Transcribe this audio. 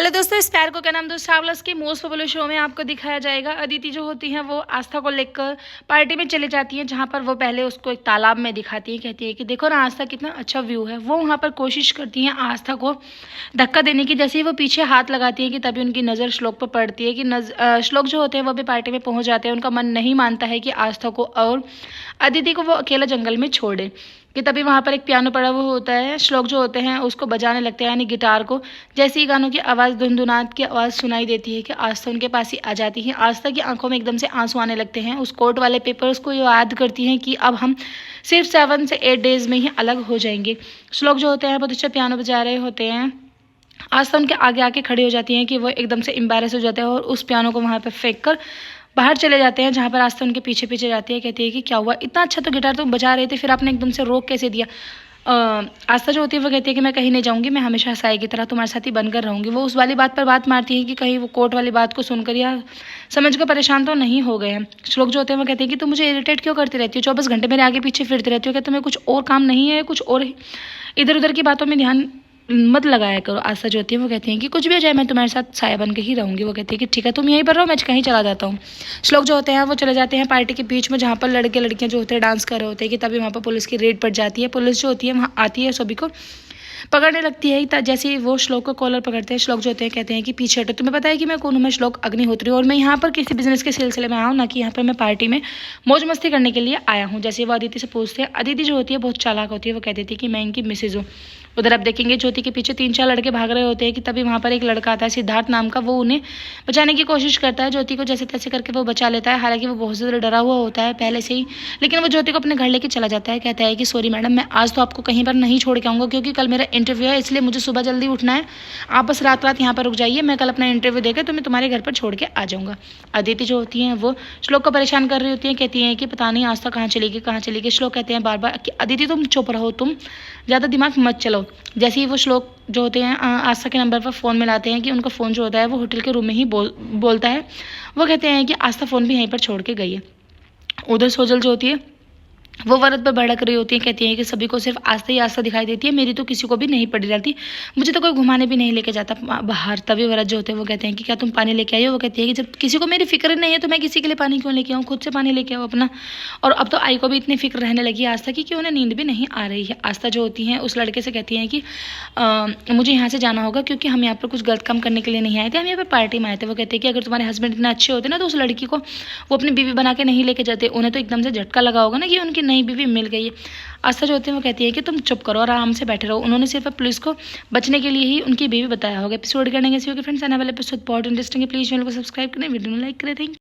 Hello दोस्तों, इस प्यार को क्या नाम दोस्त ट्रैवलर्स के मोस्ट पॉपुलर शो में आपको दिखाया जाएगा। अदिति जो होती हैं वो आस्था को लेकर पार्टी में चली जाती हैं, जहाँ पर वो पहले उसको एक तालाब में दिखाती है, कहती है कि देखो ना आस्था कितना अच्छा व्यू है। वो वहाँ पर कोशिश करती हैं आस्था को धक्का देने की। जैसे ही वो पीछे हाथ लगाती है कि तभी उनकी नज़र श्लोक पर पड़ती है कि श्लोक जो होते हैं वो भी पार्टी में पहुँच जाते हैं। उनका मन नहीं मानता है कि आस्था को और अदिति को वो अकेला जंगल में छोड़ दे। कि तभी वहाँ पर एक पियानो पड़ा हुआ होता है। श्लोक जो होते हैं उसको बजाने लगते हैं, यानी गिटार को। जैसे ही गानों की आवाज़, धुनधुनात की आवाज़ सुनाई देती है कि आस्था उनके पास ही आ जाती है। आस्था की आंखों में एकदम से आंसू आने लगते हैं। उस कोर्ट वाले पेपर्स को याद करती हैं कि अब हम सिर्फ 7 से 8 डेज़ में ही अलग हो जाएंगे। श्लोक जो होते हैं बहुत अच्छा पियानो बजा रहे होते हैं। आस्था उनके आगे आके खड़ी हो जाती हैं कि वो एकदम से एम्बैरेस हो जाते हैं और उस पियानो को वहाँ पर फेंक कर बाहर चले जाते हैं, जहाँ पर आस्था उनके पीछे पीछे जाती है। कहती है कि क्या हुआ, इतना अच्छा तो गिटार तुम बजा रहे थे, फिर आपने एकदम से रोक कैसे दिया। आस्था जो होती है वो कहती है कि मैं कहीं नहीं जाऊँगी, मैं हमेशा साई की तरह तुम्हारे साथ ही बनकर रहूँगी। वो उस वाली बात पर बात मारती है कि कहीं वो कोर्ट वाली बात को सुनकर या समझ कर परेशान तो नहीं हो गए हैं। श्लोक जो होते हैं वो कहते हैं कि तुम मुझे इरिटेट क्यों करती रहती हो, 24 घंटे मेरे आगे पीछे फिरती रहती हो, क्या तुम्हें कुछ और काम नहीं है, कुछ और इधर उधर की बातों में ध्यान मत लगाया करो। आस्था जो होती है वो कहती हैं कि कुछ भी हो जाए मैं तुम्हारे साथ साया बन के ही रहूँगी। वो कहती है कि ठीक है तुम यहीं पर रहो, मैं कहीं चला जाता हूँ। श्लोक जो होते हैं वो चले जाते हैं पार्टी के बीच में, जहाँ पर लड़के लड़कियाँ जो होते हैं डांस कर रहे होते हैं। कि तभी वहाँ पर पुलिस की रेड पड़ जाती है। पुलिस जो होती है वहाँ आती है, सभी को पकड़ने लगती है। जैसे ही वो श्लोक को कॉलर पकड़ते हैं, श्लोक जो होते हैं कहते हैं कि पीछे हटो, तुम्हें पता है कि मैं कौन हूँ, मैं श्लोक अग्निहोत्री और मैं यहाँ पर किसी बिजनेस के सिलसिले में आया हूँ, ना कि यहाँ पर मैं पार्टी में मौज मस्ती करने के लिए आया हूँ। जैसे वो अदिति से पूछते हैं, अदिति जो होती है बहुत चालाक होती है। वो कहती थी कि मैं इनकी मिसेज हूँ। उधर आप देखेंगे ज्योति के पीछे 3-4 लड़के भाग रहे होते हैं। कि तभी वहाँ पर एक लड़का आता है सिद्धार्थ नाम का, वो उन्हें बचाने की कोशिश करता है। ज्योति को जैसे तैसे करके वो बचा लेता है, हालांकि वो बहुत ज़्यादा डरा हुआ होता है पहले से ही। लेकिन वो ज्योति को अपने घर लेके चला जाता है। कहता है कि सॉरी मैडम, मैं आज तो आपको कहीं पर नहीं छोड़ के आऊँगा, क्योंकि कल मेरा इंटरव्यू है, इसलिए मुझे सुबह जल्दी उठना है। आप बस रात रात यहाँ पर रुक जाइए, मैं कल अपना इंटरव्यू देकर तो मैं तुम्हारे घर पर छोड़ के आ जाऊँगा। अदिति जो होती हैं वो श्लोक को परेशान कर रही होती हैं। कहती हैं कि पता नहीं आस्था कहाँ चलेगी, कहाँ चलेगी। श्लोक कहते हैं बार बार कि अदिति तुम चुप रहो, तुम ज़्यादा दिमाग मत चलो। जैसे ही वो श्लोक जो होते हैं आस्था के नंबर पर फ़ोन मिलाते हैं कि उनका फ़ोन जो होता है वो होटल के रूम में ही बोलता है। वो कहते हैं कि आस्था फ़ोन भी यहीं पर छोड़ के गई है। उधर सोजल जो होती है वो वरद पर भड़क रही होती है। कहती है कि सभी को सिर्फ आस्था ही आस्था दिखाई देती है, मेरी तो किसी को भी नहीं पड़ी रहती, मुझे तो कोई घुमाने भी नहीं लेके जाता बाहर। तभी वरद जो होते हैं वो कहते हैं कि क्या तुम पानी लेके आई हो। वो कहती है कि जब किसी को मेरी फिक्र नहीं है तो मैं किसी के लिए पानी क्यों लेके आऊँ, खुद से पानी लेके आओ अपना। और अब तो आई को भी इतनी फिक्र रहने लगी आस्था की कि उन्हें नींद भी नहीं आ रही है। आस्था जो होती हैं उस लड़के से कहती हैं कि मुझे यहाँ से जाना होगा, क्योंकि हम यहाँ पर कुछ गलत काम करने के लिए नहीं आए थे, हम यहाँ पर पार्टी में आए थे। वो कहते हैं कि अगर तुम्हारे हस्बैंड इतने अच्छे होते ना तो उस लड़की को वो अपनी बीवी बना के नहीं लेके जाते। उन्हें तो एकदम से झटका लगा होगा ना कि उनकी नई बीवी मिल गई है। आस्था जो होती है वो कहती है कि तुम चुप करो और आराम से बैठे रहो, उन्होंने सिर्फ पुलिस को बचने के लिए ही उनकी बीवी बताया होगा। एपिसोड करने के फ्रेंड्स, आने वाले एपिसोड बहुत इंटरेस्टिंग है। प्लीज चैनल को सब्सक्राइब करें, वीडियो में लाइक करें। Thank you.